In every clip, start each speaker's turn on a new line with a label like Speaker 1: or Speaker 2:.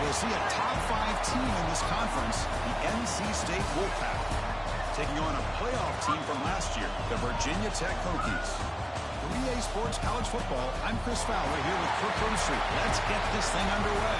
Speaker 1: We'll see a top 5 team in this conference, the NC State Wolfpack, taking on a playoff team from last year, the Virginia Tech Hokies. For EA Sports College Football, I'm Chris Fowler here with Kirk Street. Let's get this thing underway.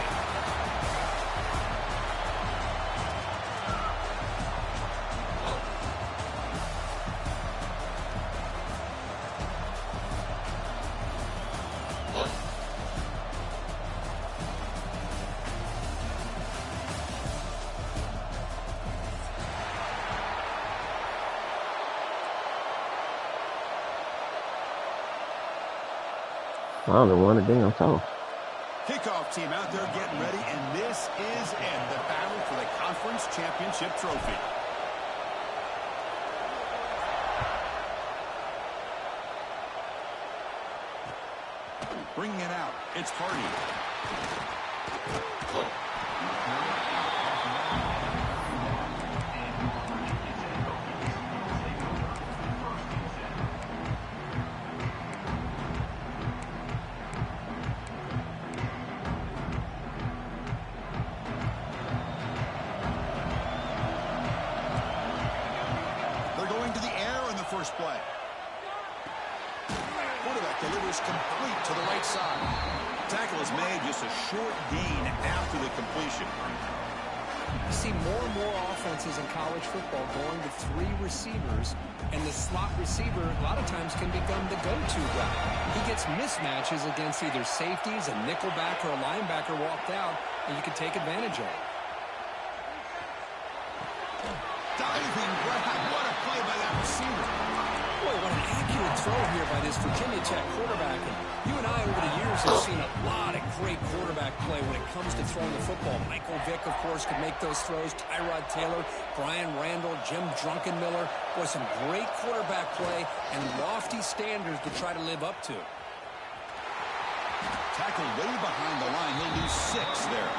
Speaker 2: I don't know what a damn toss.
Speaker 1: Kickoff team out there getting ready, and this is it, the battle for the conference championship trophy. Bringing it out, it's Hardy. First play. Quarterback delivers complete to the right side. Tackle is made, just a short gain after the completion.
Speaker 3: You see more and more offenses in college football going to 3 receivers, and the slot receiver a lot of times can become the go-to guy. He gets mismatches against either safeties, a nickelback, or a linebacker walked out, and you can take advantage of it.
Speaker 1: Diving grab. What a play by that receiver.
Speaker 3: Boy, what an accurate throw here by this Virginia Tech quarterback. And you and I over the years have seen a lot of great quarterback play when it comes to throwing the football. Michael Vick, of course, could make those throws. Tyrod Taylor, Brian Randall, Jim Drunkenmiller. Boy, some great quarterback play and lofty standards to try to live up to.
Speaker 1: Tackle way behind the line. He'll lose 6 there.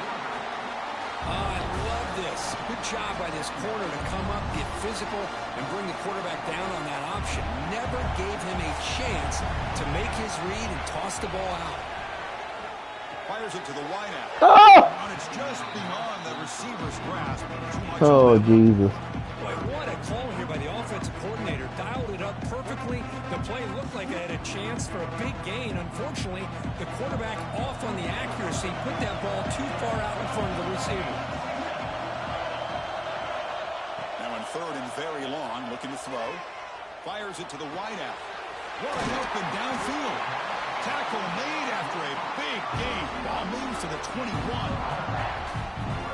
Speaker 3: Oh, I love this. Good job by this corner to come up, get physical, and bring the quarterback down on that option. Never gave him a chance to make his read and toss the ball out.
Speaker 1: Fires it to the wideout.
Speaker 2: Oh!
Speaker 1: And it's just beyond the receiver's grasp.
Speaker 2: Oh, Jesus.
Speaker 3: Boy, what a call here by the offensive coordinator. Dialed it up perfectly. The play looked like it had a chance for a big gain. Unfortunately, the quarterback off on the accuracy, put that ball too far out in front of the receiver.
Speaker 1: Now in 3rd and very long, looking to throw. Fires it to the wideout. Wide open downfield. Tackle made after a big gain. Ball moves to the 21.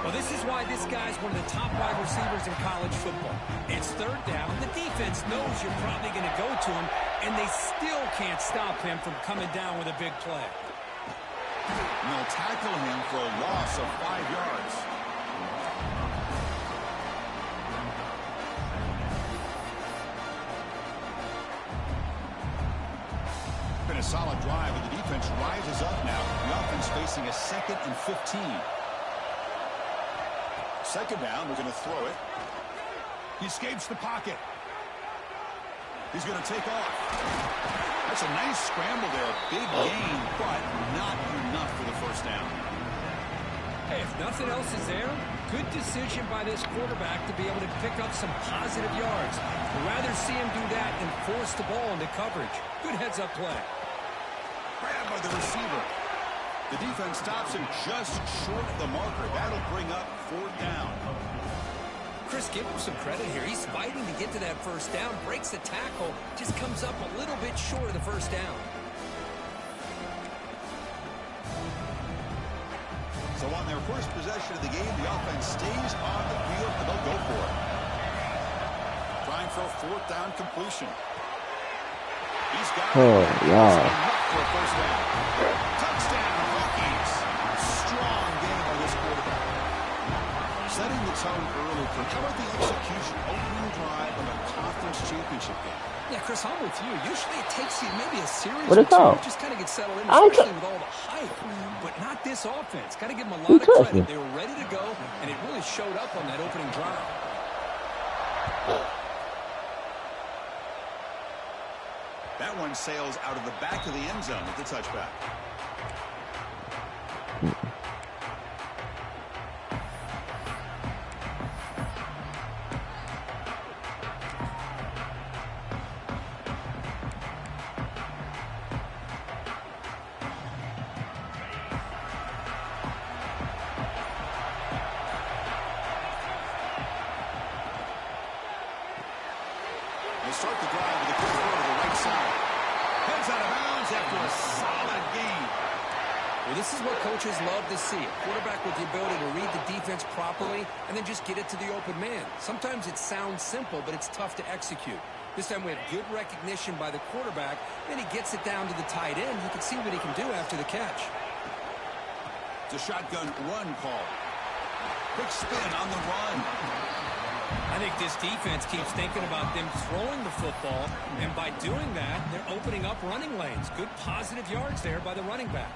Speaker 3: Well, this is why this guy's one of the top wide receivers in college football. It's 3rd down. The defense knows you're probably going to go to him, and they still can't stop him from coming down with a big play.
Speaker 1: And they'll tackle him for a loss of 5 yards. Been a solid drive, and the defense rises up now. The offense facing a 2nd and 15. 2nd down, we're going to throw it. He escapes the pocket. He's going to take off. That's a nice scramble there. Big gain, but not enough for the 1st down.
Speaker 3: Hey, if nothing else is there, good decision by this quarterback to be able to pick up some positive yards. I'd rather see him do that than force the ball into coverage. Good heads-up play.
Speaker 1: Grab by the receiver. The defense stops him just short of the marker. That'll bring up 4th down.
Speaker 3: Chris, give him some credit here. He's fighting to get to that 1st down, breaks the tackle, just comes up a little bit short of the 1st down.
Speaker 1: So on their first possession of the game, the offense stays on the field, and they'll go for it. Trying for a 4th down completion. He's got for a 1st down. Touchdown, Hokies. Strong game by this quarterback. Setting the tone early for how about the execution, opening drive of a conference championship game.
Speaker 3: Yeah, Chris, I'm with you. Usually it takes you maybe a series
Speaker 2: What
Speaker 3: or
Speaker 2: is that?
Speaker 3: 2 just kind of get settled in, especially with all the hype. But not this offense. Got to give them a lot of credit. They were ready to go, and it really showed up on that opening drive.
Speaker 1: That one sails out of the back of the end zone with the touchback. start the drive with a quick throw to the right side. Heads out of bounds after a solid gain.
Speaker 3: Well, this is what coaches love to see. A quarterback with the ability to read the defense properly and then just get it to the open man. Sometimes it sounds simple, but it's tough to execute. This time we have good recognition by the quarterback. Then he gets it down to the tight end. You can see what he can do after the catch.
Speaker 1: It's a shotgun run call. Quick spin on the run.
Speaker 3: I think this defense keeps thinking about them throwing the football, and by doing that, they're opening up running lanes. Good positive yards there by the running back.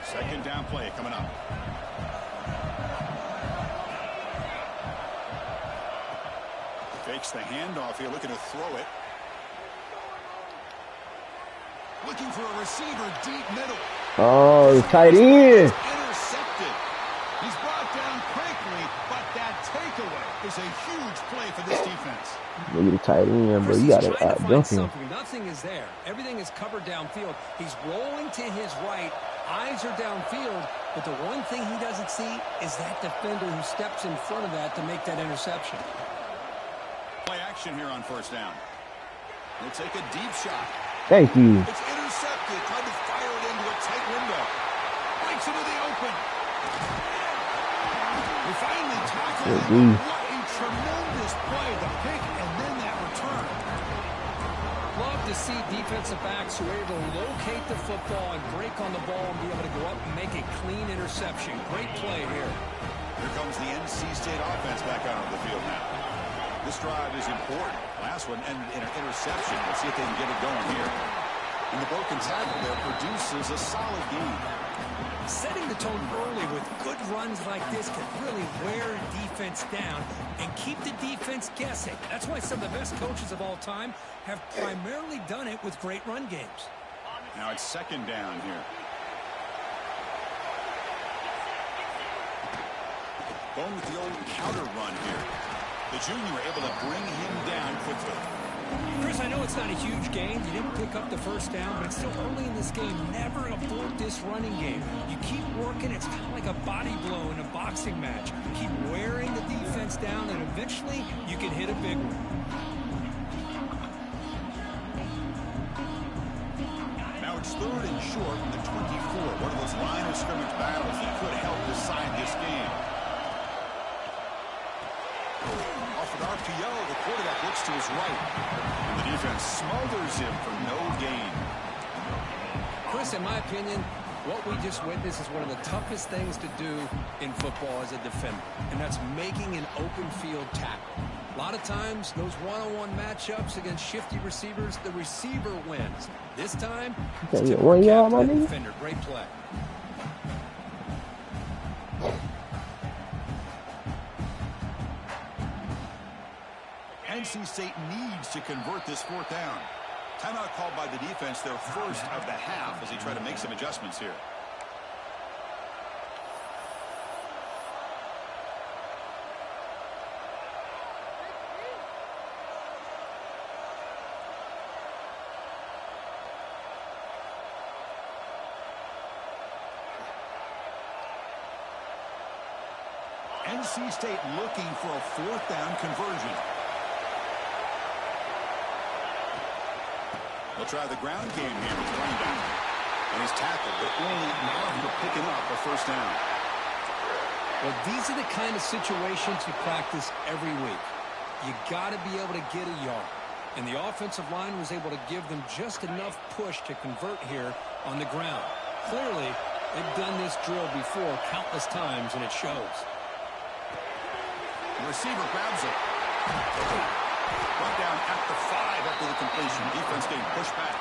Speaker 1: Second down play coming up. Fakes the handoff here, looking to throw it. Looking for a receiver deep middle.
Speaker 2: Oh, tight end.
Speaker 1: Intercepted. He's brought down quickly, but that takeaway is a huge play for this defense.
Speaker 2: Look at the tight end, but you got to jump him.
Speaker 3: Nothing is there. Everything is covered downfield. He's rolling to his right. Eyes are downfield, but the one thing he doesn't see is that defender who steps in front of that to make that interception.
Speaker 1: Play action here on first down. He'll take a deep shot.
Speaker 2: Thank you.
Speaker 1: It's intercepted. Tried to fire it into a tight window. Breaks into the open. We finally tackled him. What a tremendous play. The pick and then that return.
Speaker 3: Love to see defensive backs who are able to locate the football and break on the ball and be able to go up and make a clean interception. Great play here.
Speaker 1: Here comes the NC State offense back out on the field now. This drive is important. Last one ended in an interception. Let's see if they can get it going here. And the broken tackle there produces a solid game.
Speaker 3: Setting the tone early with good runs like this can really wear a defense down and keep the defense guessing. That's why some of the best coaches of all time have primarily done it with great run games.
Speaker 1: Now it's second down here. Going with the old counter run here. The junior able to bring him down quickly.
Speaker 3: Chris, I know it's not a huge gain. You didn't pick up the first down, but it's still early in this game. Never abort this running game. You keep working. It's kind of like a body blow in a boxing match. Keep wearing the defense down, and eventually you can hit a big one.
Speaker 1: Now it's third and short from the 24. One of those line of scrimmage battles that could help decide this game. Off an RPO, the quarterback looks to his right. And the defense smothers him for no gain.
Speaker 3: Chris, in my opinion, what we just witnessed is one of the toughest things to do in football as a defender, and that's making an open field tackle. A lot of times, those one-on-one matchups against shifty receivers, the receiver wins. This time, it's the defender. Great play.
Speaker 1: NC State needs to convert this fourth down. Timeout called by the defense, their first of the half, as they try to make some adjustments here. NC State looking for a fourth down conversion. They'll try the ground game here with the running back. And he's tackled, but only now picking up a first down.
Speaker 3: Well, these are the kind of situations you practice every week. You got to be able to get a yard. And the offensive line was able to give them just enough push to convert here on the ground. Clearly, they've done this drill before countless times, and it shows.
Speaker 1: The receiver grabs it. Run down at the 5 after the completion. Defense getting pushed back.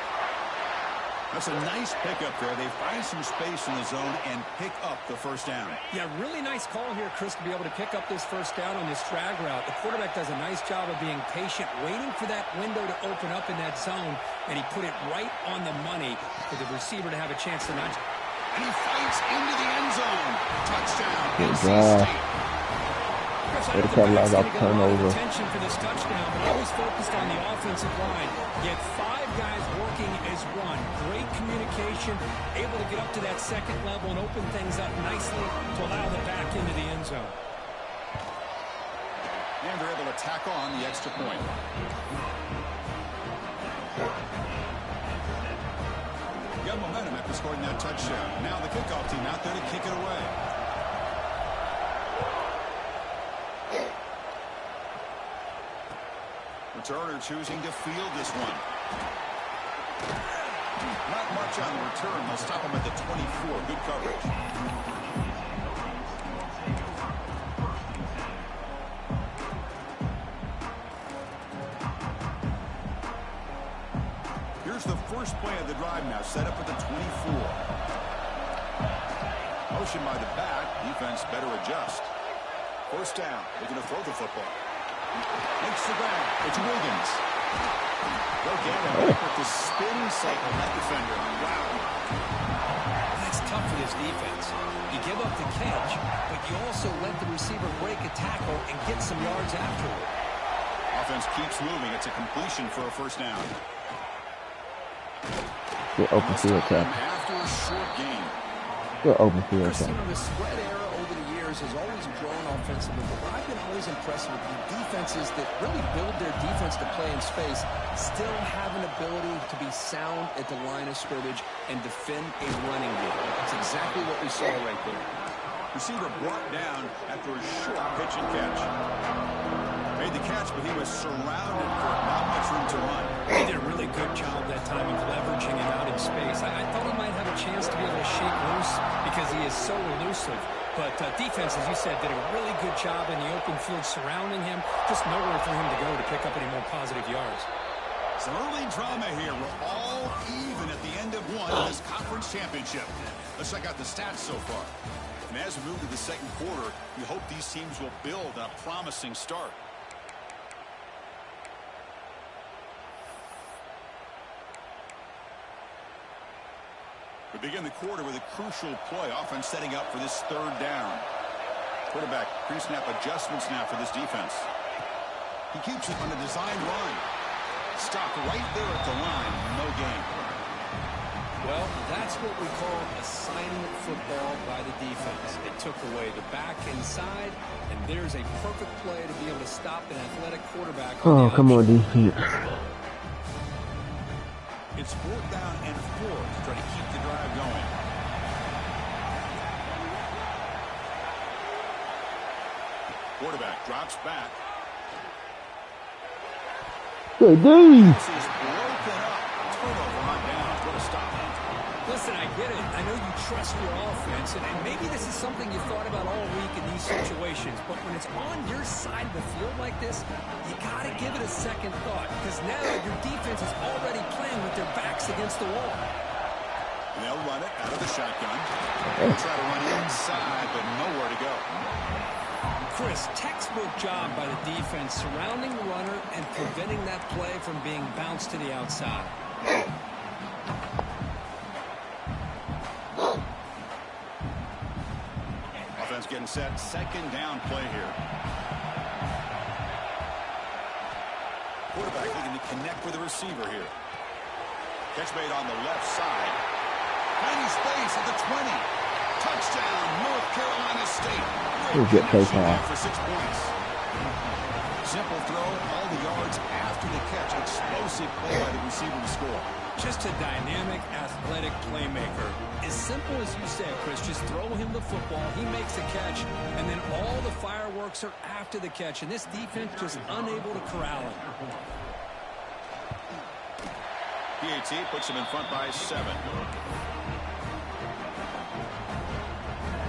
Speaker 1: That's a nice pickup there. They find some space in the zone and pick up the first down.
Speaker 3: Yeah, really nice call here, Chris, to be able to pick up this first down on this drag route. The quarterback does a nice job of being patient, waiting for that window to open up in that zone, and he put it right on the money for the receiver to have a chance to nudge.
Speaker 1: And he fights into the end zone. Touchdown.
Speaker 2: Good job. They capitalized off turnover.
Speaker 3: Attention for this touchdown, but always focused on the offensive line. Yet 5 guys working as one. Great communication, able to get up to that second level and open things up nicely to allow the back into the end zone.
Speaker 1: And they're able to tackle on the extra point. Got momentum after scoring that touchdown. Now the kickoff team out there to kick it away. Returner choosing to field this one. Not much on the return. They'll stop him at the 24. Good coverage. Here's the first play of the drive now, set up at the 24. Motion by the back. Defense better adjust. First down. They're going to throw the football. Makes the grab. It's Wiggins. They'll get him with the spin cycle, that defender. Wow.
Speaker 3: That's tough for this defense. You give up the catch, but you also let the receiver break a tackle and get some yards afterward.
Speaker 1: Offense keeps moving. It's a completion for a first down.
Speaker 2: Good open field tackle.
Speaker 1: After a short game.
Speaker 2: Good open field
Speaker 3: Chris,
Speaker 2: tackle.
Speaker 3: the spread era over the years has always grown offensively, but I've been always impressed with the defenses that really build their defense to play in space, still have an ability to be sound at the line of scrimmage and defend a running game. That's exactly what we saw right there.
Speaker 1: Receiver brought down after a short pitch and catch. Made the catch, but he was surrounded for not much room to run.
Speaker 3: He did a really good job that time of leveraging him out in space. I thought he might have a chance to be able to shake loose because he is so elusive. But defense, as you said, did a really good job in the open field surrounding him. Just nowhere for him to go to pick up any more positive yards.
Speaker 1: Some early drama here. We're all even at the end of one in this conference championship. Let's check out the stats so far. And as we move to the second quarter, we hope these teams will build a promising start. We begin the quarter with a crucial play. Offense setting up for this third down. Quarterback pre-snap adjustments now for this defense. He keeps it on a design run. Stopped right there at the line. No gain.
Speaker 3: Well, that's what we call assignment football by the defense. It took away the back inside, and there's a perfect play to be able to stop an athletic quarterback.
Speaker 2: Oh, come on, defense.
Speaker 1: It's 4th down and 4 to try to keep the drive going. Quarterback drops back.
Speaker 2: Good D.
Speaker 1: This is broken up. Turnover on down. What a stop.
Speaker 3: Listen, I get it. I know you trust your offense, and maybe this is something you thought about all week in these situations, but when it's on your side of the field like this, you got to give it a second thought, because now your defense is already playing with their backs against the wall.
Speaker 1: And they'll run it out of the shotgun. They'll try to run inside, but nowhere to go.
Speaker 3: Chris, textbook job by the defense surrounding the runner and preventing that play from being bounced to the outside.
Speaker 1: Offense getting set. Second down play here. Quarterback looking to connect with the receiver here. Catch made on the left side. Tiny space at the 20. Touchdown, North Carolina State.
Speaker 2: We'll get taken off.
Speaker 1: For 6 points. Simple throw, all the yards after the catch. Explosive play by the receiver to score.
Speaker 3: Just a dynamic, athletic playmaker. As simple as you said, Chris, just throw him the football, he makes a catch, and then all the fireworks are after the catch, and this defense just unable to corral him.
Speaker 1: PAT puts him in front by 7.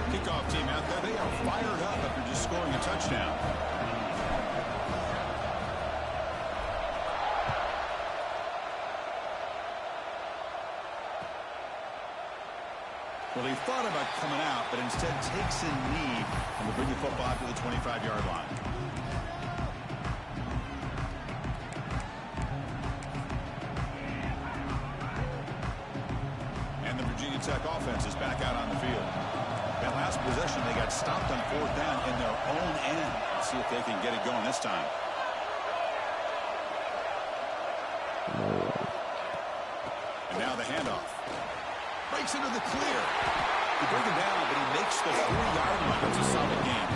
Speaker 1: Kickoff team out there, they are fired up after just scoring a touchdown. Well, he thought about coming out, but instead takes a knee and will bring the football to the 25-yard line. And the Virginia Tech offense is back out on the field. That last possession, they got stopped on 4th down in their own end. Let's see if they can get it going this time. And now the handoff. Breaks into the clear. He brings him down, but he makes the 4-yard line. It's a solid game.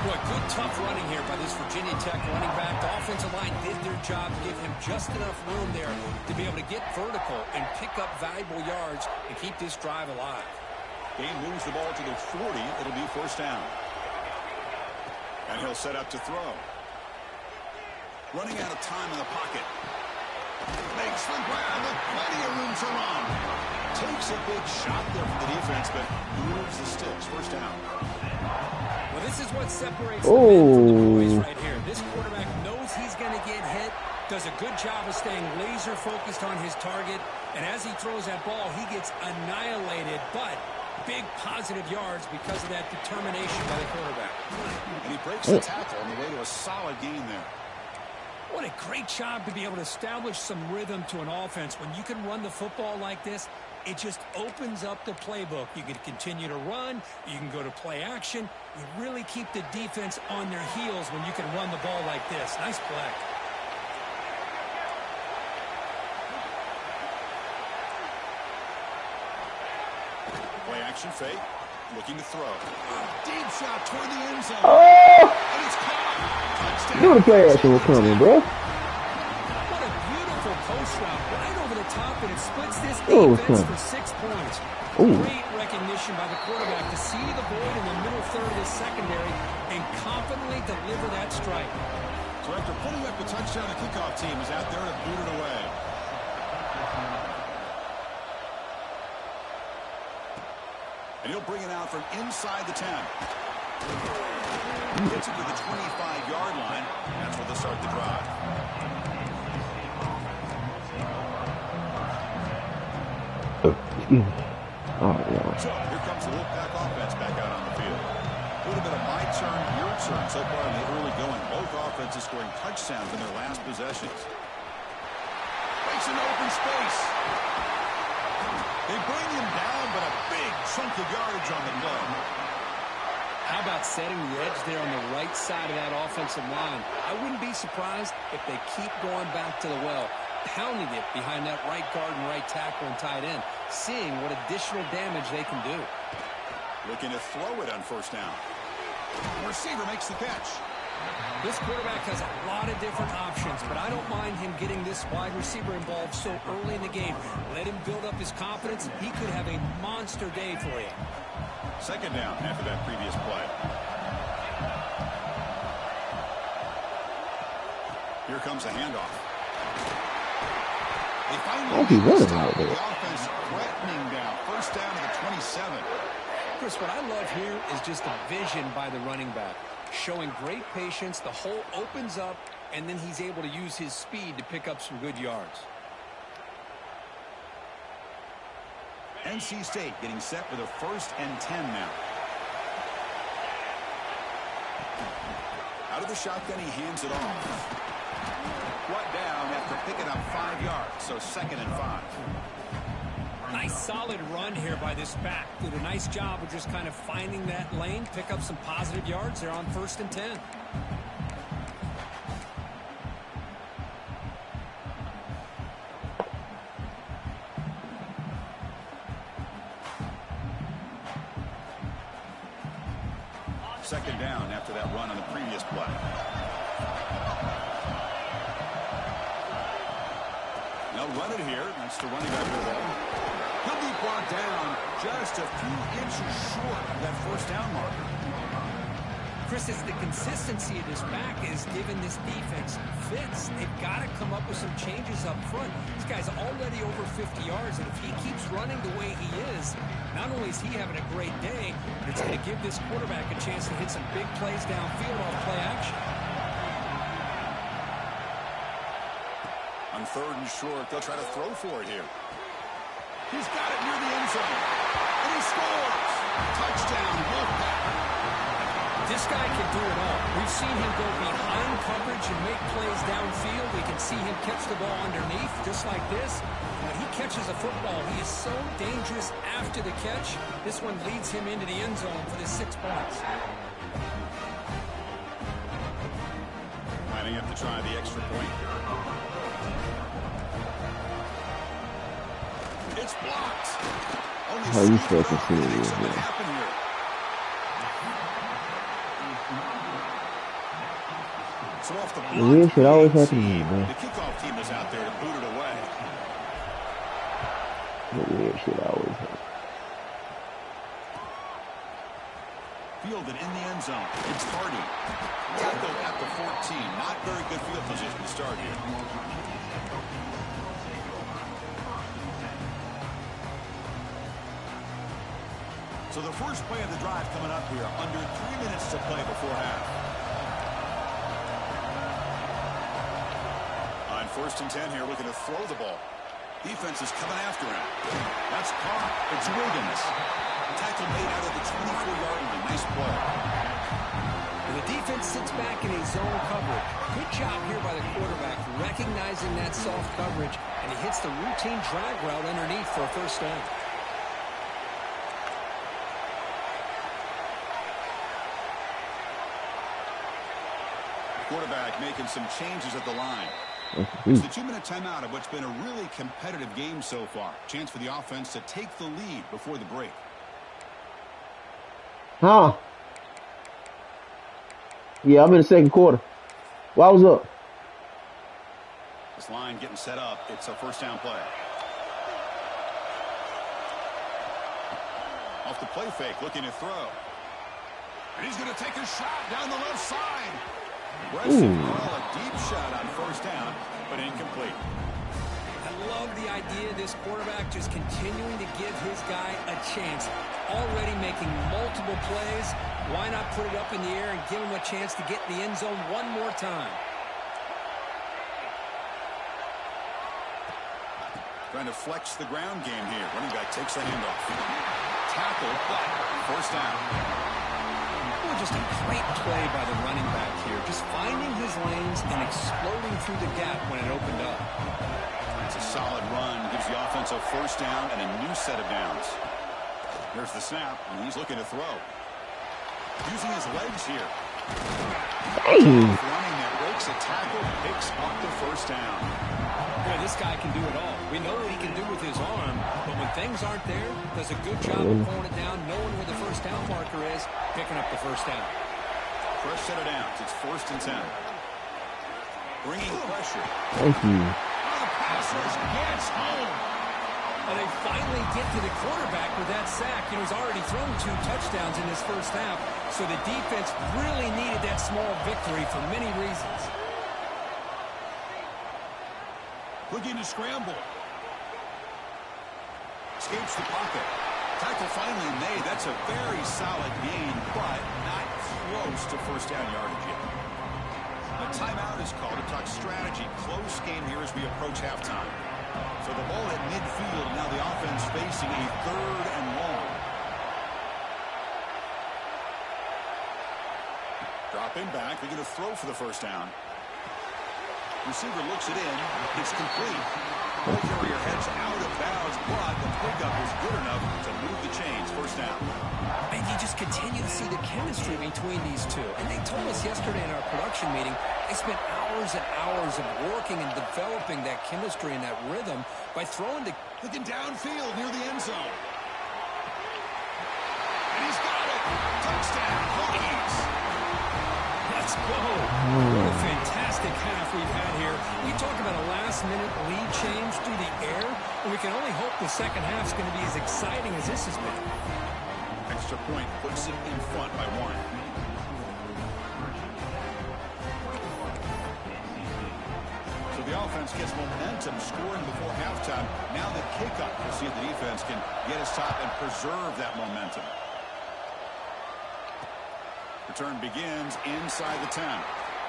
Speaker 3: Boy, good tough running here by this Virginia Tech running back. The offensive line did their job to give him just enough room there to be able to get vertical and pick up valuable yards and keep this drive alive.
Speaker 1: Game moves the ball to the 40. It'll be first down. And he'll set up to throw. Running out of time in the pocket. Makes the grab with plenty of room to run. Takes a big shot there from the defense, but moves the sticks. First down.
Speaker 3: Well, this is what separates the men from the boys right here. This quarterback knows he's going to get hit, does a good job of staying laser focused on his target, and as he throws that ball, he gets annihilated, but big positive yards because of that determination by the quarterback.
Speaker 1: And he breaks the tackle on the way to a solid gain there.
Speaker 3: What a great job to be able to establish some rhythm to an offense. When you can run the football like this, it just opens up the playbook. You can continue to run. You can go to play action. You really keep the defense on their heels when you can run the ball like this. Nice play.
Speaker 1: Play action fake. Looking to throw. Deep shot toward the end zone.
Speaker 2: Oh!
Speaker 1: And it's caught.
Speaker 2: You know the play action was coming, bro.
Speaker 3: What a beautiful post route right over the top, and it splits this defense for 6 points. Great recognition by the quarterback to see the void in the middle third of his secondary and confidently deliver that strike.
Speaker 1: So after putting up the touchdown, the kickoff team is out there to boot it away. And he'll bring it out from inside the 10. Gets it to the 25-yard line. That's where they'll start the drive.
Speaker 2: Oh, yeah.
Speaker 1: So here comes the Wolfpack offense back out on the field. A little bit of my turn, your turn so far in the early going. Both offenses scoring touchdowns in their last possessions. Makes an open space. They bring him down, but a big chunk of yardage on the play.
Speaker 3: How about setting the edge there on the right side of that offensive line? I wouldn't be surprised if they keep going back to the well, pounding it behind that right guard and right tackle and tight end, seeing what additional damage they can do.
Speaker 1: Looking to throw it on first down. The receiver makes the catch.
Speaker 3: This quarterback has a lot of different options, but I don't mind him getting this wide receiver involved so early in the game. Let him build up his confidence. He could have a monster day for you.
Speaker 1: Second down after that previous play. Here comes a handoff. They finally stop the offense threatening down. First down to the 27.
Speaker 3: Chris, what I love here is just the vision by the running back. Showing great patience, the hole opens up, and then he's able to use his speed to pick up some good yards.
Speaker 1: NC State getting set with a 1st and 10 now. Out of the shotgun, he hands it off. Brought down after picking up 5 yards, so 2nd and 5.
Speaker 3: Nice solid run here by this back. Did a nice job of just kind of finding that lane, pick up some positive yards there on 1st and 10.
Speaker 1: Second down after that run on the previous play. They'll run it here. That's the running back of the ball. He'll be brought down just a few inches short of that first down marker.
Speaker 3: Chris, it's the consistency of this back is giving this defense fits. They've got to come up with some changes up front. This guy's already over 50 yards, and if he keeps running the way he is, not only is he having a great day, but it's going to give this quarterback a chance to hit some big plays downfield off play action.
Speaker 1: On 3rd and short, they'll try to throw for it here. He's got it near the end zone. And he scores. Touchdown, Wolfpack.
Speaker 3: This guy can do it all. We've seen him go behind coverage and make plays downfield. We can see him catch the ball underneath, just like this. When he catches a football, he is so dangerous after the catch. This one leads him into the end zone for the 6 points.
Speaker 1: Lining up to try the extra point. It's blocked.
Speaker 2: How you supposed to see it?
Speaker 1: So off the
Speaker 2: The weird shit always happens to me,
Speaker 1: team,
Speaker 2: man.
Speaker 1: the kickoff team is out there to boot it away.
Speaker 2: The weird shit always happens.
Speaker 1: Fielded in the end zone. It's Hardy. Tackle at the 14. Not very good field position to start here. So the first play of the drive coming up here. Under 3 minutes to play before half. On 1st and 10 here, looking to throw the ball. Defense is coming after him. That's caught. It's Wiggins. Tackle made out of the 24-yard line. Nice play.
Speaker 3: And the defense sits back in a zone coverage. Good job here by the quarterback, recognizing that soft coverage, and he hits the routine drag route underneath for a first down.
Speaker 1: Quarterback making some changes at the line. It's the 2-minute timeout of what's been a really competitive game so far. Chance for the offense to take the lead before the break.
Speaker 2: Huh? Yeah, I'm in the second quarter. Why was up?
Speaker 1: This line getting set up. It's a first down play. Off the play fake, looking to throw. And he's going to take a shot down the left side. Aggressive call, a deep shot on first down, but incomplete.
Speaker 3: I love the idea of this quarterback just continuing to give his guy a chance. Already making multiple plays. Why not put it up in the air and give him a chance to get in the end zone one more time?
Speaker 1: Trying to flex the ground game here. Running back takes the handoff. Tackle, but first down.
Speaker 3: Just a great play by the running back here. Just finding his lanes and exploding through the gap when it opened up.
Speaker 1: It's a solid run. Gives the offense a first down and a new set of downs. There's the snap, and he's looking to throw. Using his legs here. Running that breaks a tackle, picks up the first down.
Speaker 3: Boy, this guy can do it all. We know what he can do with his arm, but when things aren't there, does a good job of pulling it down, knowing where the first down marker is, picking up the first down.
Speaker 1: Fresh set of downs. It's 1st and 10. Bringing pressure.
Speaker 2: Thank you.
Speaker 1: The passers gets home.
Speaker 3: And they finally get to the quarterback with that sack. You know, he's already thrown 2 touchdowns in this first half, so the defense really needed that small victory for many reasons.
Speaker 1: Looking to scramble. Escapes the pocket. Tackle finally made. That's a very solid gain, but not close to first down yardage yet. A timeout is called to talk strategy. Close game here as we approach halftime. So the ball at midfield. Now the offense facing a 3rd and long. Dropping back. They're going to throw for the first down. Receiver looks it in. It's complete. Ball carrier heads out of bounds, but the pickup is good enough to move the chains. First down.
Speaker 3: And you just continue to see the chemistry between these two. And they told us yesterday in our production meeting, they spent hours and hours of working and developing that chemistry and that rhythm by throwing the...
Speaker 1: Looking downfield near the end zone. And he's got it. Touchdown, Hokies.
Speaker 3: Let's go. What a fantastic half we've had here. We talk about a last-minute lead change through the air, and we can only hope the second half is going to be as exciting as this has been.
Speaker 1: Extra point puts it in front by 1. So the offense gets momentum, scoring before halftime. Now the kickoff. We'll see if the defense can get his top and preserve that momentum. Return begins inside the 10.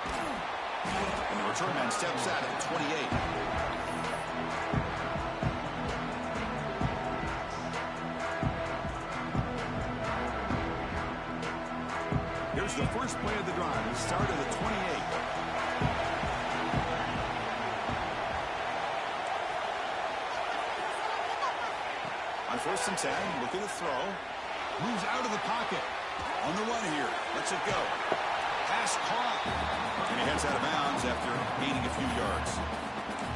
Speaker 1: And the return man steps out at 28. Here's the first play of the drive. The start of the 28. On 1st and 10, looking to throw. Moves out of the pocket. On the run here. Lets it go. Pass caught. And he heads out of bounds after gaining a few yards.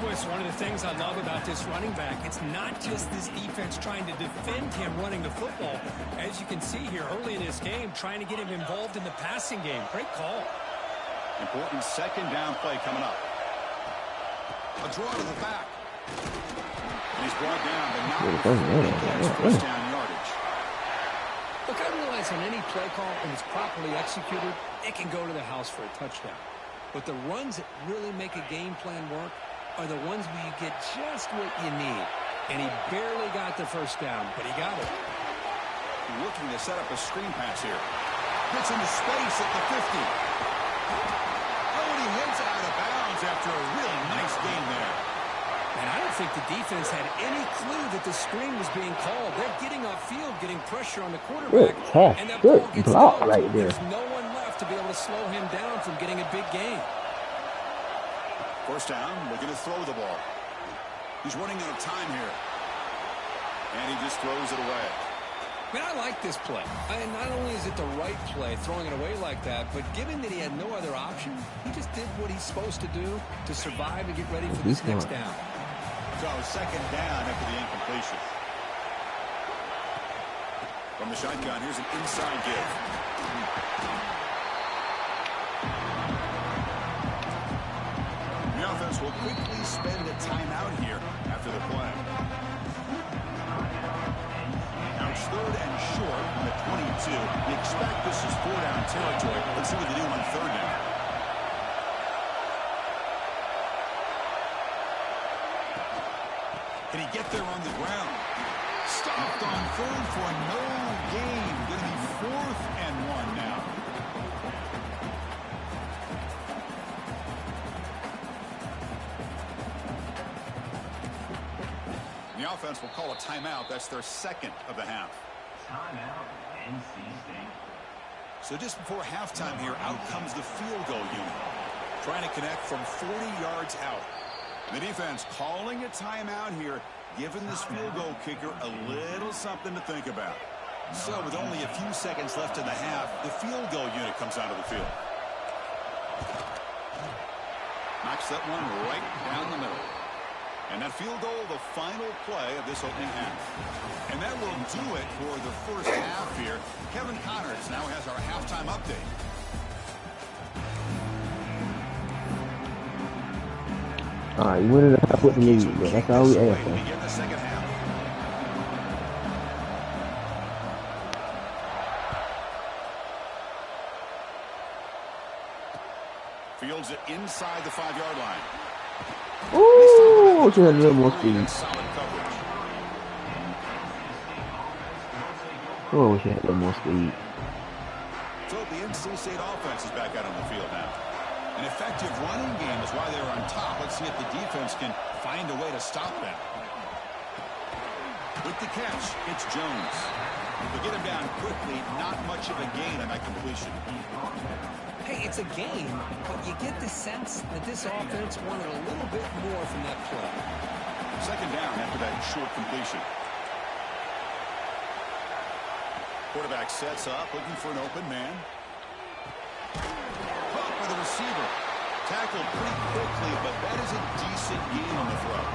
Speaker 3: Boy, it's one of the things I love about this running back. It's not just this defense trying to defend him running the football. As you can see here early in this game, trying to get him involved in the passing game. Great call.
Speaker 1: Important second down play coming up. A draw to the back. And he's brought down, but not before he gets first down yardage.
Speaker 3: Look, I realize on any play call, when it's properly executed, it can go to the house for a touchdown. But the runs that really make a game plan work are the ones where you get just what you need. And he barely got the first down, but he got it.
Speaker 1: Looking to set up a screen pass here. Gets into space at the 50. Oh, and he heads out of bounds after a really nice game there.
Speaker 3: And I don't think the defense had any clue that the screen was being called. They're getting upfield, getting pressure on the quarterback. And that ball gets
Speaker 2: block
Speaker 3: out.
Speaker 2: right there.
Speaker 3: There's no one left to be able to slow him down from getting a big gain.
Speaker 1: First down, looking to throw the ball. He's running out of time here. And he just throws it away.
Speaker 3: Man, I like this play. And not only is it the right play, throwing it away like that, but given that he had no other option, he just did what he's supposed to do to survive and get ready for this next down.
Speaker 1: So second down after the incompletion. From the shotgun, here's an inside give. The offense will quickly spend a timeout here after the play. Now it's third and short from the 22. You expect this is 4-down territory. Let's see what they do on third down. Can he get there on the ground? Stopped on third for no gain. Going to be 4th and 1 now. The offense will call a timeout. That's their second of the half.
Speaker 4: Timeout, NC State.
Speaker 1: So just before halftime here, out comes the field goal unit. Trying to connect from 40 yards out. The defense calling a timeout here, giving this field goal kicker a little something to think about. So with only a few seconds left in the half, the field goal unit comes out of the field. Knocks that one right down the middle. And that field goal, the final play of this opening half. And that will do it for the first half here. Kevin Connors now has our halftime update.
Speaker 2: All right, you win it half with the lead, but that's all we ask for.
Speaker 1: Begin the second half. Fields it inside the 5-yard line.
Speaker 2: Ooh, she had a little more speed. Oh, she had a little more speed.
Speaker 1: So the NC State offense is back out on the field now. An effective running game is why they're on top. Let's see if the defense can find a way to stop them. With the catch, it's Jones. They get him down quickly. Not much of a gain on that completion.
Speaker 3: Hey, it's a game, but you get the sense that this offense wanted a little bit more from that play.
Speaker 1: Second down after that short completion. Quarterback sets up, looking for an open man. Caught by the receiver. Tackled pretty quickly, but that is a decent gain on the throw.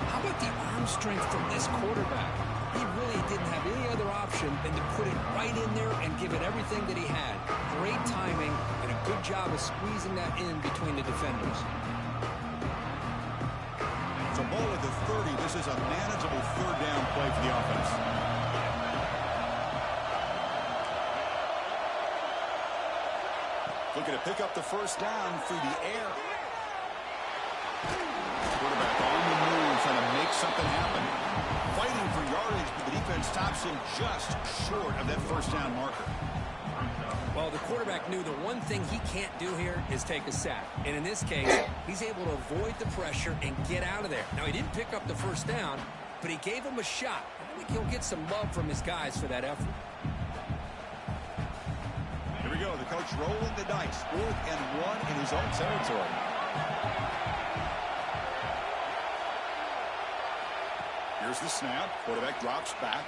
Speaker 3: How about the arm strength from this quarterback? He really didn't have any other option than to put it right in there and give it everything that he had. Great timing and a good job of squeezing that in between the defenders.
Speaker 1: So ball at the 30. This is a manageable third down play for the offense. Looking to pick up the first down through the air. Quarterback on the move, trying to make something happen. Fighting for yardage, but the defense stops him just short of that first down marker.
Speaker 3: Well, the quarterback knew the one thing he can't do here is take a sack. And in this case, he's able to avoid the pressure and get out of there. Now, he didn't pick up the first down, but he gave him a shot. I think he'll get some love from his guys for that effort.
Speaker 1: Here we go. The coach rolling the dice. 4th and 1 in his own territory. Here's the snap. Quarterback drops back.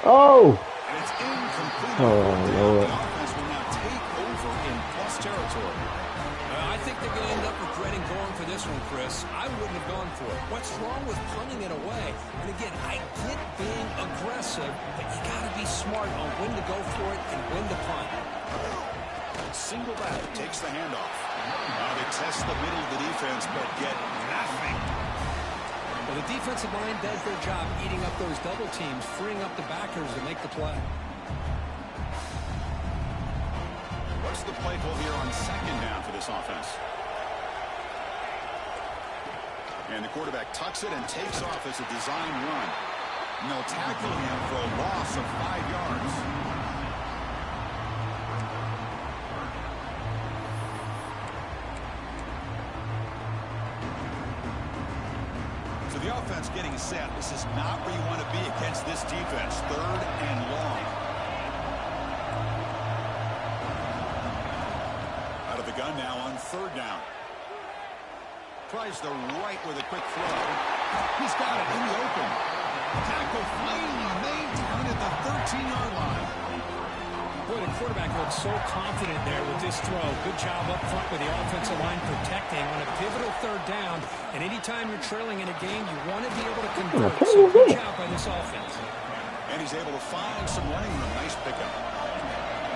Speaker 2: Oh!
Speaker 1: And it's incomplete.
Speaker 2: Oh, Lord.
Speaker 1: The offense will now take over in plus territory.
Speaker 3: I think they're going to end up regretting going for this one, Chris. I wouldn't have gone for it. What's wrong with punting it away? And again, I get being aggressive, but you got to be smart on when to go for it and when to punt.
Speaker 1: Single back, takes the handoff. They test the middle of the defense, but get nothing.
Speaker 3: Well, the defensive line does their job eating up those double teams, freeing up the backers to make the play.
Speaker 1: What's the play call here on second down for this offense? And the quarterback tucks it and takes off as a design run. And they'll tackle him for a loss of 5 yards. So the offense getting set. This is not where you want to be against this defense. 3rd and long. Out of the gun now on 3rd down. Tries the right with a quick throw. He's got it in the open. Tackle finally made down at the 13-yard line.
Speaker 3: Boy, the quarterback looked so confident there with this throw. Good job up front with the offensive line protecting on a pivotal 3rd down. And anytime you're trailing in a game, you want to be able to convert. So good job by this offense.
Speaker 1: And he's able to find some running room. Nice pickup.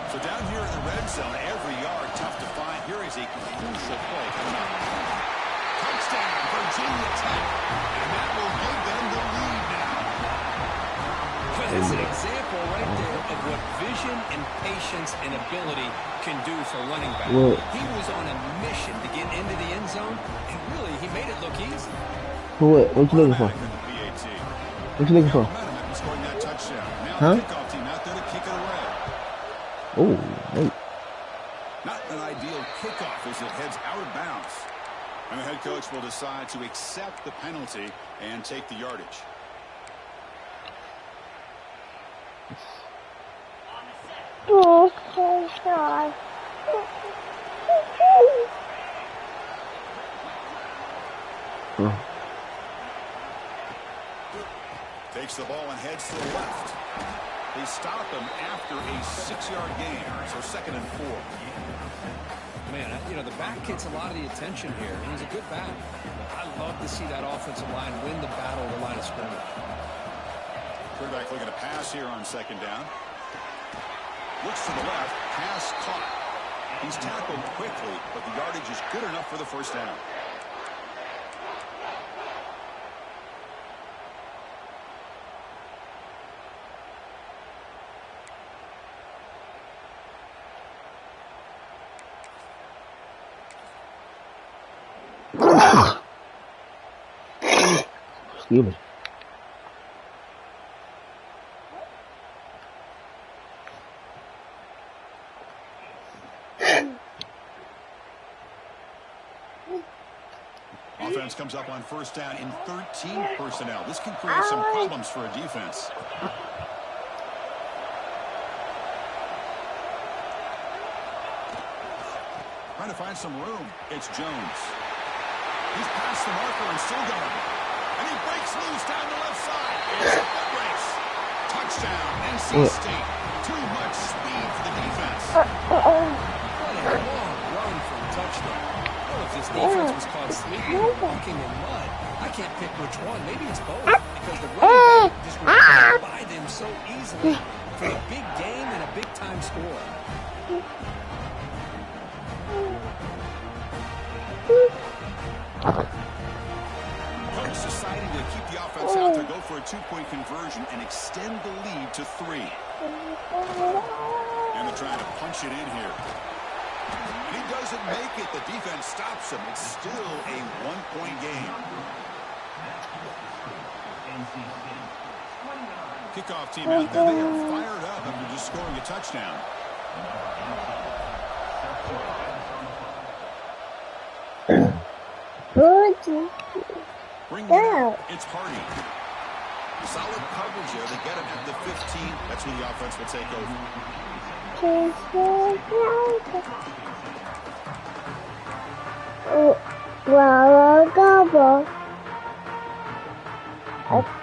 Speaker 1: So down here in the red zone, every yard tough to find. Here is a crucial play coming up. Touchdown, Virginia Tech. And that will give them the lead now.
Speaker 3: That's an example right there of what vision and patience and ability can do for running back.
Speaker 2: Whoa.
Speaker 3: He was on a mission to get into the end zone, and really, he made it look easy.
Speaker 2: What you looking for? What you looking for?
Speaker 1: Scoring that touchdown. Now
Speaker 2: Huh?
Speaker 1: the kickoff team out there to kick it away.
Speaker 2: Oh, wait.
Speaker 1: Not an ideal kickoff as it heads out of bounds. And the head coach will decide to accept the penalty and take the yardage. Takes the ball and heads to the left. They stop him after a 6-yard gain, so 2nd and 4.
Speaker 3: Man, you know, the back gets a lot of the attention here, and he's a good back. I love to see that offensive line win the battle of the line of scrimmage.
Speaker 1: Quarterback looking to pass here on 2nd down. Looks to the left, pass caught. He's tackled quickly, but the yardage is good enough for the 1st down.
Speaker 2: Excuse me.
Speaker 1: Offense comes up on 1st down in 13 personnel. This can create some problems for a defense. Trying to find some room. It's Jones. He's past the marker and still going. And he breaks loose down the left side. It's a foot race. Touchdown, NC State. Too much speed for the defense.
Speaker 3: What a long run for a touchdown. Well, if this defense was caught sleeping or walking in mud, I can't pick which one. Maybe it's both, because the running back just ran by them so easily for a big game and a big-time score.
Speaker 1: Coach deciding to keep the offense out there, go for a 2-point conversion and extend the lead to 3. And they're trying to punch it in here. He doesn't make it. The defense stops him. It's still a 1-point game. Kickoff team out there. They are fired up after just scoring a touchdown. Bring it out. It's Hardy. Solid coverage here. They get him at the 15. That's when the offense will take over. And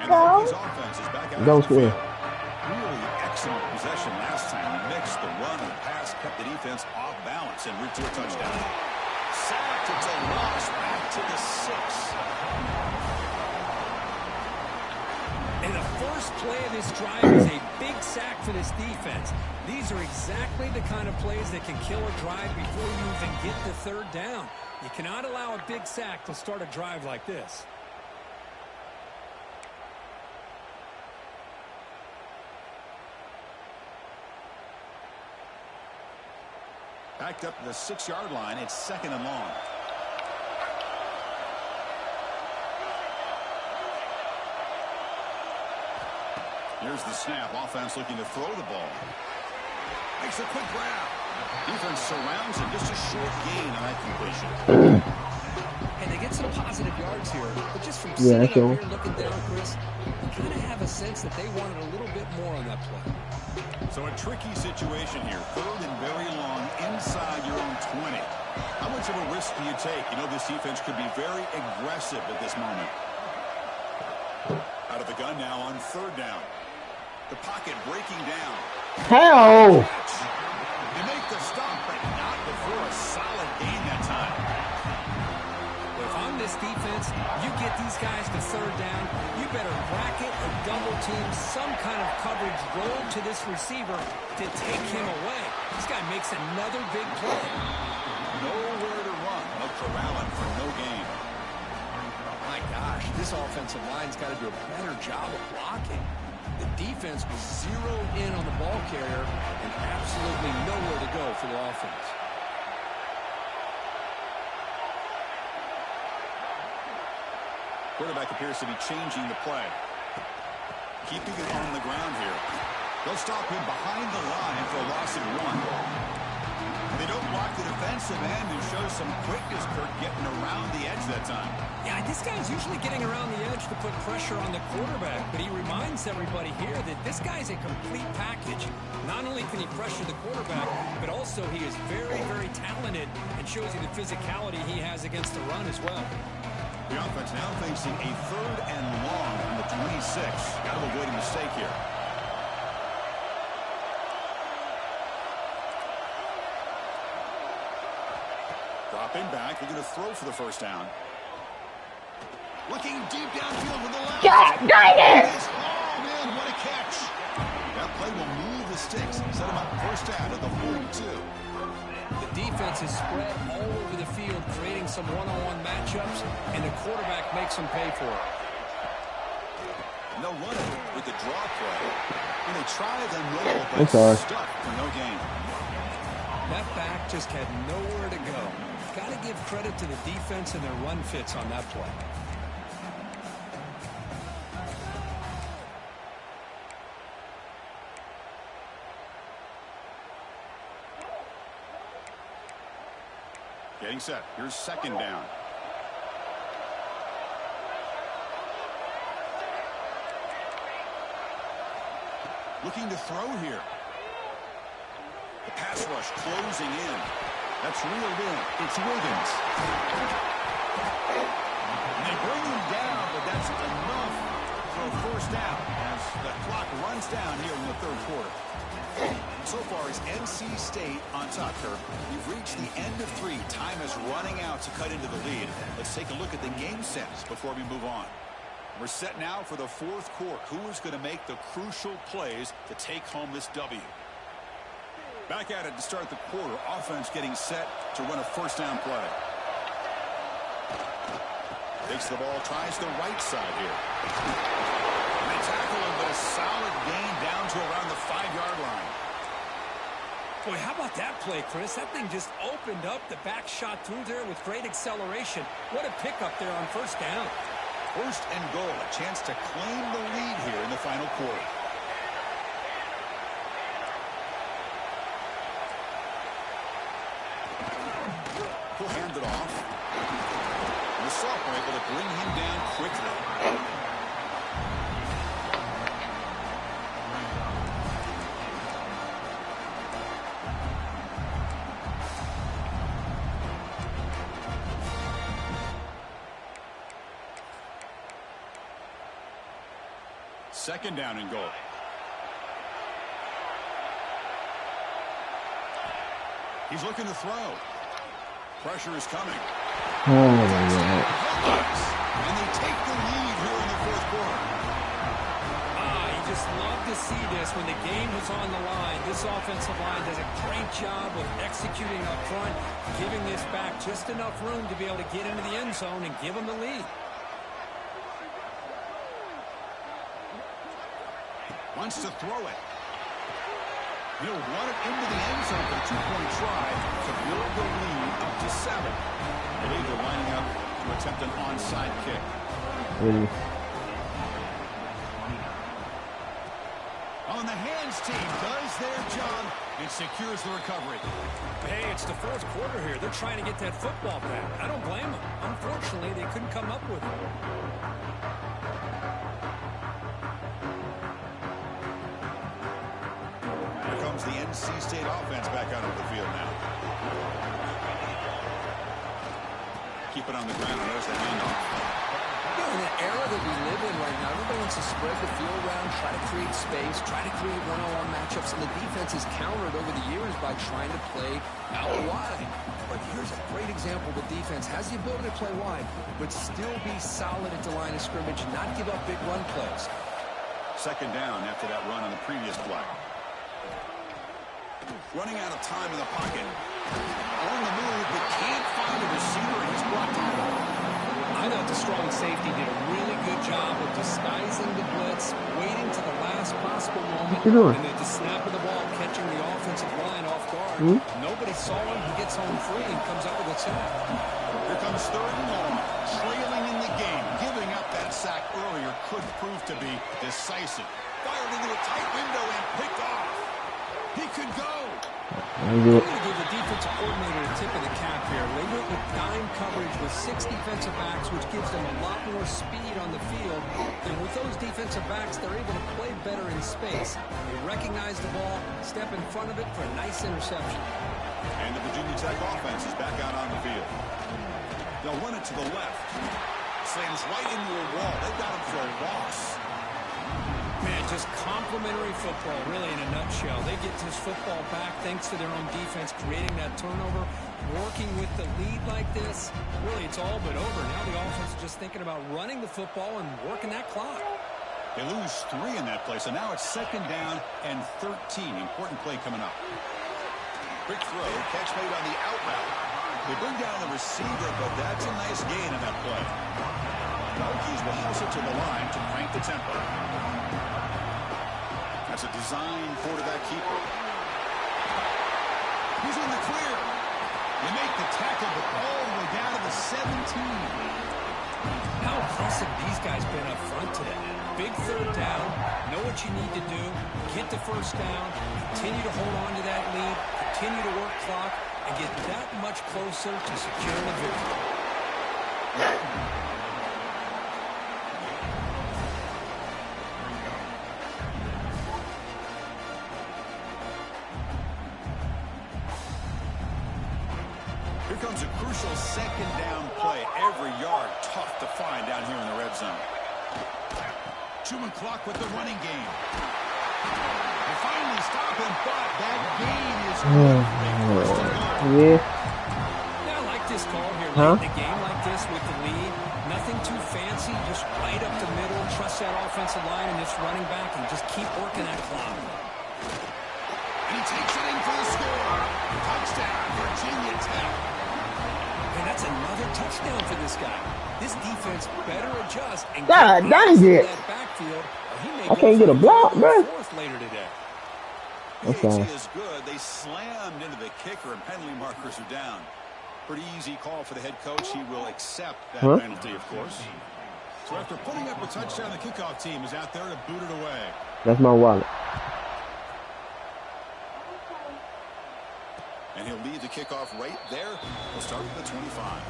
Speaker 1: the Hokies offense is back out on the field. Really excellent possession last time. Mixed the run and pass, kept the defense off balance and route to a touchdown. Sacked. It's a loss back to the 6. And the first play of this drive is a big sack for
Speaker 3: for this defense. These are exactly the kind of plays that can kill a drive before you even get the third down. You cannot allow a big sack to start a drive like this.
Speaker 1: Backed up to the 6-yard line. It's 2nd and long. Here's the snap. Offense looking to throw the ball. Makes a quick grab. Defense surrounds him. Just a short gain on that completion.
Speaker 3: And they get some positive yards here. But just from sitting up here looking down, Chris, you kind of have a sense that they wanted a little bit more on that play.
Speaker 1: So a tricky situation here. 3rd and very long inside your own 20. How much of a risk do you take? You know this defense could be very aggressive at this moment. Out of the gun now on 3rd down. The pocket breaking down.
Speaker 2: Hell!
Speaker 1: You make the stop, but not before a solid gain that time.
Speaker 3: If I'm this defense, you get these guys to 3rd down, you better bracket or double team some kind of coverage roll to this receiver to take him away. This guy makes another big play.
Speaker 1: Nowhere to run. No corralling for no gain.
Speaker 3: My gosh, this offensive line's got to do a better job of blocking. The defense was zeroed in on the ball carrier and absolutely nowhere to go for the offense.
Speaker 1: Quarterback appears to be changing the play. Keeping it on the ground here. They'll stop him behind the line for a loss of 1. They don't block the defensive end and show some quickness, Kurt, getting around the edge that time.
Speaker 3: Yeah, this guy's usually getting around the edge to put pressure on the quarterback, but he reminds everybody here that this guy's a complete package. Not only can he pressure the quarterback, but also he is very, very talented and shows you the physicality he has against the run as well.
Speaker 1: The offense now facing a 3rd and long on the 26. Got to avoid a mistake here. Dropping back, looking to throw for the 1st down. Looking deep downfield with the left.
Speaker 2: God dang it!
Speaker 1: Oh, man, what a catch. That play will move the sticks. Set him up 1st down at the 42.
Speaker 3: The defense is spread all over the field, creating some one-on-one matchups, and the quarterback makes them pay for it.
Speaker 1: And they'll run it with the draw play. And they try them roll, but stuck for no gain.
Speaker 3: That back just had nowhere to go. Got to give credit to the defense and their run fits on that play.
Speaker 1: Getting set. Here's 2nd down. Looking to throw here. The pass rush closing in. That's reeled in. It's Wiggins. And they bring him down, but that's enough for a 1st down as the clock runs down here in the 3rd quarter. So far, it's NC State on top, Kirk. We've reached the end of 3. Time is running out to cut into the lead. Let's take a look at the game sense before we move on. We're set now for the 4th quarter. Who is going to make the crucial plays to take home this W? Back at it to start the quarter. Offense getting set to run a 1st down play. Takes the ball, tries the right side here. And they tackle him, but a solid gain down to around the 5-yard line.
Speaker 3: Boy, how about that play, Chris? That thing just opened up. The back shot through there with great acceleration. What a pickup there on 1st down.
Speaker 1: 1st and goal. A chance to claim the lead here in the final quarter. He'll hand it off. And the sophomore able to bring him down quickly. Second down and goal. He's looking to throw. Pressure is coming.
Speaker 2: Oh my God.
Speaker 1: And they take the lead here in the 4th quarter.
Speaker 3: You just love to see this when the game was on the line. This offensive line does a great job of executing up front, giving this back just enough room to be able to get into the end zone and give them the lead.
Speaker 1: Wants to throw it. He'll run it into the end zone for a 2-point try to build the lead up to 7. And they're lining up to attempt an onside kick. On the hands team does their job and secures the recovery.
Speaker 3: Hey, it's the fourth quarter here. They're trying to get that football back. I don't blame them. Unfortunately, they couldn't come up with it.
Speaker 1: Here comes the NC State offense back out of the field now. Keep it on the ground. There's the handoff.
Speaker 3: In the era that we live in right now, everybody wants to spread the field around, try to create space, try to create one-on-one matchups, and the defense is countered over the years by trying to play out wide. But here's a great example. The defense has the ability to play wide, but still be solid at the line of scrimmage, not give up big run plays.
Speaker 1: Second down after that run on the previous play. Running out of time in the pocket. On the move, but can't find a receiver, and he's brought down.
Speaker 3: I thought the strong safety did a really good job of disguising the blitz, waiting to the last possible moment, and at the snap of the ball, catching the offensive line off guard. Nobody saw him. He gets home free and comes up with a sack.
Speaker 1: Here comes 3rd and long, trailing in the game. Giving up that sack earlier could prove to be decisive. Fired into a tight window and picked off. He could go.
Speaker 3: I'm going to give the defensive coordinator a tip of the cap here. They went with dime coverage with 6 defensive backs, which gives them a lot more speed on the field. And with those defensive backs, they're able to play better in space. They recognize the ball, step in front of it for a nice interception.
Speaker 1: And the Virginia Tech offense is back out on the field. They'll run it to the left. Slams right into a wall. They've got him for a loss.
Speaker 3: Man, just complimentary football, really, in a nutshell. They get this football back thanks to their own defense, creating that turnover, working with the lead like this. Really, it's all but over. Now the offense is just thinking about running the football and working that clock.
Speaker 1: They lose 3 in that play, so now it's 2nd down and 13. Important play coming up. Quick throw, catch made on the out route. They bring down the receiver, but that's a nice gain in that play. The Hokies will hustle to the line to crank the tempo. That's a design quarterback keeper. He's in the clear. They make the tackle, but all the way down to the 17.
Speaker 3: How impressive these guys been up front today. Big 3rd down. Know what you need to do. Get the 1st down. Continue to hold on to that lead. Continue to work clock. And get that much closer to securing a victory.
Speaker 1: Here comes a crucial 2nd down play. Every yard tough to find down here in the red zone. Chewing clock with the running game. They finally stop him, but that gain is
Speaker 2: Yeah.
Speaker 3: Yeah, I like this call here. Late in the game like this with the lead. Nothing too fancy, just right up the middle. Trust that offensive line and this running back and just keep working that clock.
Speaker 1: And he takes it in for the score. Touchdown, Virginia Tech.
Speaker 3: And that's another touchdown for this guy. This defense better adjust and
Speaker 2: God dang it.
Speaker 3: that backfield.
Speaker 2: I can't get a block, bro.
Speaker 3: Later today.
Speaker 2: That's
Speaker 1: The
Speaker 2: fine.
Speaker 1: AC is good. They slammed into the kicker and penalty markers are down. Pretty easy call for the head coach. He will accept that penalty, of course. So after putting up a touchdown, the kickoff team is out there to boot it away.
Speaker 2: That's my wallet.
Speaker 1: And he'll lead the kickoff right there. We'll start at the 25.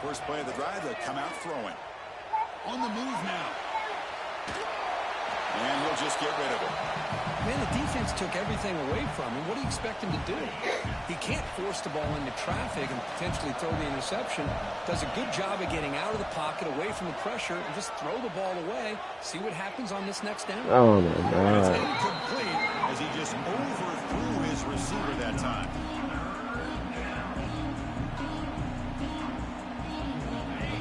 Speaker 1: First play of the drive, they'll come out throwing. On the move now. And he'll just get rid of it.
Speaker 3: Man, the defense took everything away from him. What do you expect him to do? He can't force the ball into traffic and potentially throw the interception. Does a good job of getting out of the pocket, away from the pressure, and just throw the ball away. See what happens on this next down.
Speaker 2: Oh, my
Speaker 1: It's
Speaker 2: God.
Speaker 1: incomplete as he just overthrew his receiver that time.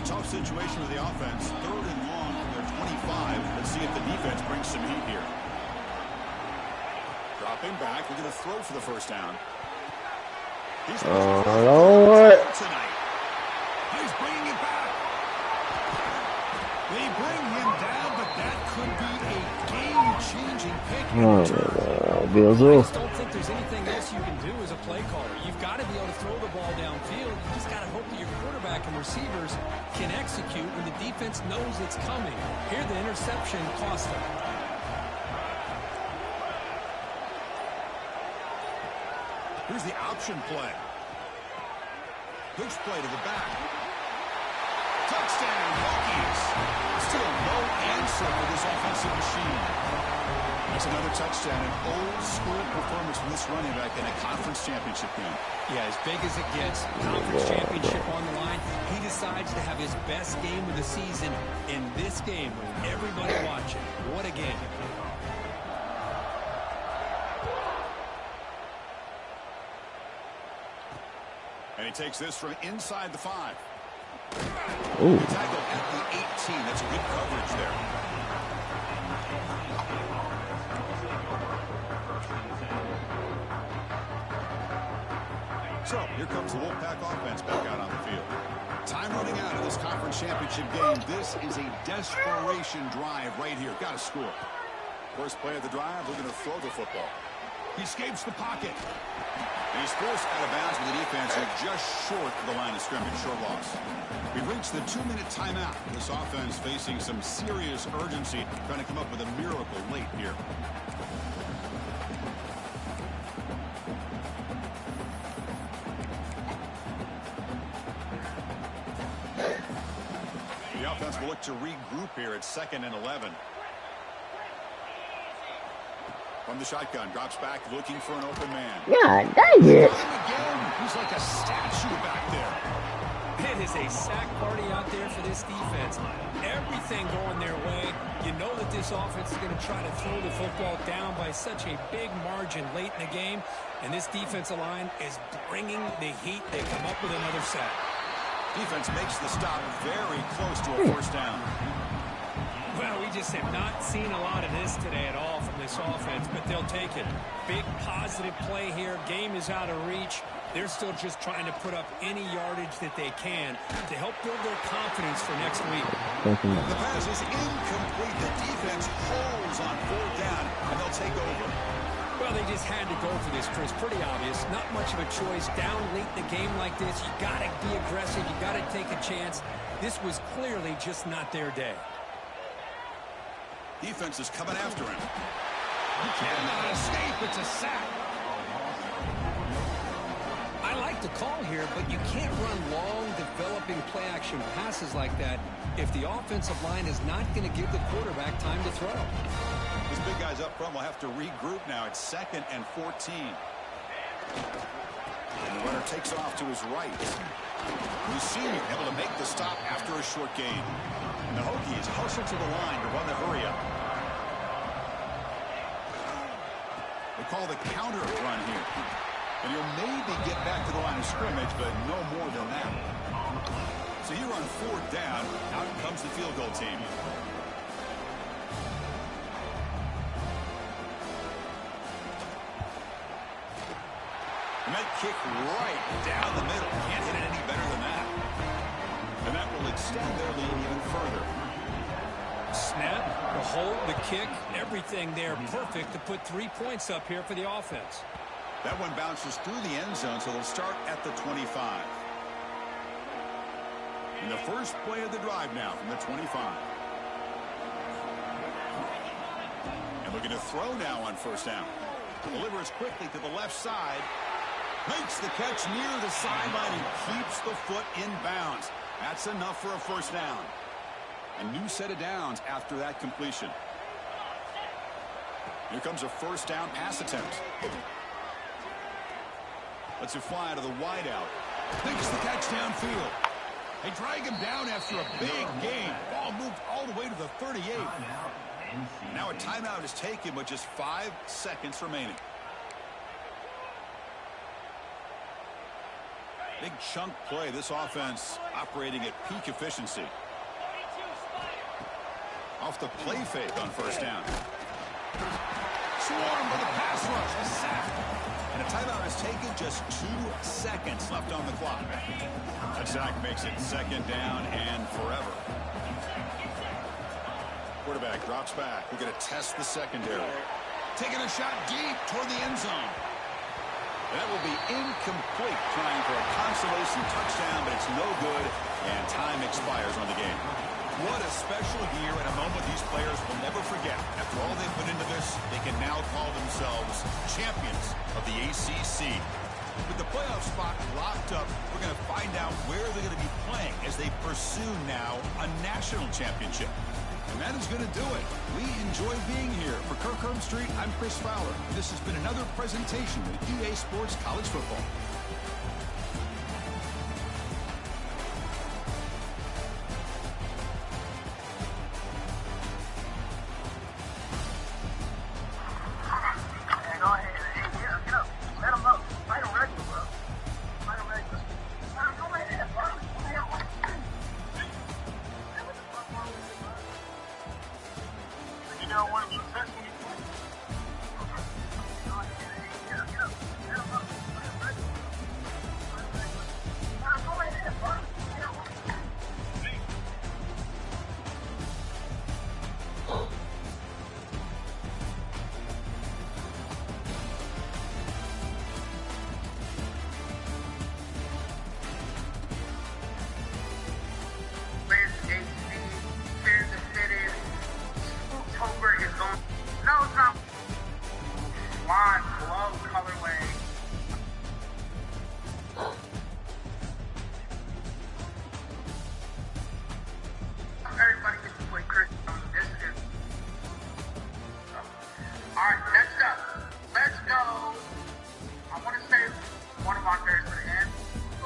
Speaker 1: Tough situation with the offense. 3rd and long from their 25. Let's see if the defense brings some heat here. Dropping back. We're going to throw for the first down. He's
Speaker 2: Lord.
Speaker 1: tonight. He's bringing it back. They bring him down, but that could be a game-changing pick.
Speaker 2: Oh, my God. Bills
Speaker 3: I
Speaker 2: off.
Speaker 3: just don't think there's anything else you can do as a play caller. You've got to be able to throw the ball downfield. You just got to hope that your quarterback and receivers can execute when the defense knows it's coming. Here, the interception cost them.
Speaker 1: Here's the option play. Push play to the back. Touchdown, Hokies. Still no answer for this offensive machine. That's another touchdown, an old-school performance from this running back in a conference championship game.
Speaker 3: Yeah, as big as it gets, conference championship on the line, he decides to have his best game of the season in this game with everybody watching. What a game.
Speaker 1: And he takes this from inside the 5.
Speaker 2: Ooh.
Speaker 1: Tackle at the 18. That's good coverage there. So, here comes the Wolfpack offense back out on the field. Time running out of this conference championship game. This is a desperation drive right here. Got to score. First play of the drive, we're going to throw the football. He escapes the pocket. And he's forced out of bounds with the defense just short of the line of scrimmage. Short loss. We've reached the 2-minute timeout. This offense facing some serious urgency, trying to come up with a miracle late here. The offense will look to regroup here at 2nd and 11. From the shotgun, drops back, looking for an open man.
Speaker 2: God dang it.
Speaker 1: Again, he's like a statue back there.
Speaker 3: It is a sack party out there for this defense. Everything going their way. You know that this offense is going to try to throw the football down by such a big margin late in the game. And this defensive line is bringing the heat. They come up with another sack.
Speaker 1: Defense makes the stop very close to a first down.
Speaker 3: Well, we just have not seen a lot of this today at all from this offense, but they'll take it. Big positive play here. Game is out of reach. They're still just trying to put up any yardage that they can to help build their confidence for next week.
Speaker 1: The pass is incomplete. The defense holds on 4th down, and they'll take over.
Speaker 3: Well, they just had to go for this, Chris. Pretty obvious. Not much of a choice. Down late in the game like this, you got to be aggressive. You got to take a chance. This was clearly just not their day.
Speaker 1: Defense is coming after him. He cannot escape. It's a sack.
Speaker 3: I like the call here, but you can't run long, developing play-action passes like that if the offensive line is not going to give the quarterback time to throw.
Speaker 1: These big guys up front will have to regroup now. It's 2nd and 14. And the runner takes off to his right. The senior able to make the stop after a short gain. And the Hokies hustle to the line to run the hurry up. They call the counter run here. And you'll maybe get back to the line of scrimmage, but no more than that. So here on 4th down, out comes the field goal team. And that kick right down the middle. Can't hit it any better than that. And that will extend their lead even further.
Speaker 3: Snap, the hold, the kick, everything there perfect to put 3 points up here for the offense.
Speaker 1: That one bounces through the end zone, so they'll start at the 25. And the first play of the drive now from the 25. And looking to throw now on 1st down. Delivers quickly to the left side. Makes the catch near the sideline and keeps the foot in bounds. That's enough for a 1st down. A new set of downs after that completion. Here comes a first down pass attempt. Lets it fly to the wideout. Makes the catch downfield. They drag him down after a big gain. Ball moved all the way to the 38. Now a timeout is taken with just 5 seconds remaining. Big chunk play. This offense operating at peak efficiency. Off the play fake on first down. Swarmed by the pass rush. A sack. And a timeout is taken. Just 2 seconds left on the clock. That sack makes it second down and forever. Quarterback drops back. We're going to test the secondary. Taking a shot deep toward the end zone. That will be incomplete, trying for a consolation touchdown, but it's no good, and time expires on the game. What a special year and a moment these players will never forget. After all they put into this, they can now call themselves champions of the ACC. With the playoff spot locked up, we're going to find out where they're going to be playing as they pursue now a national championship. And that is going to do it. We enjoy being here. For Kirkland Street, I'm Chris Fowler. This has been another presentation of EA Sports College Football.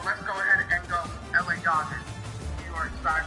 Speaker 5: Let's go ahead and go LA Dodgers. New York Side.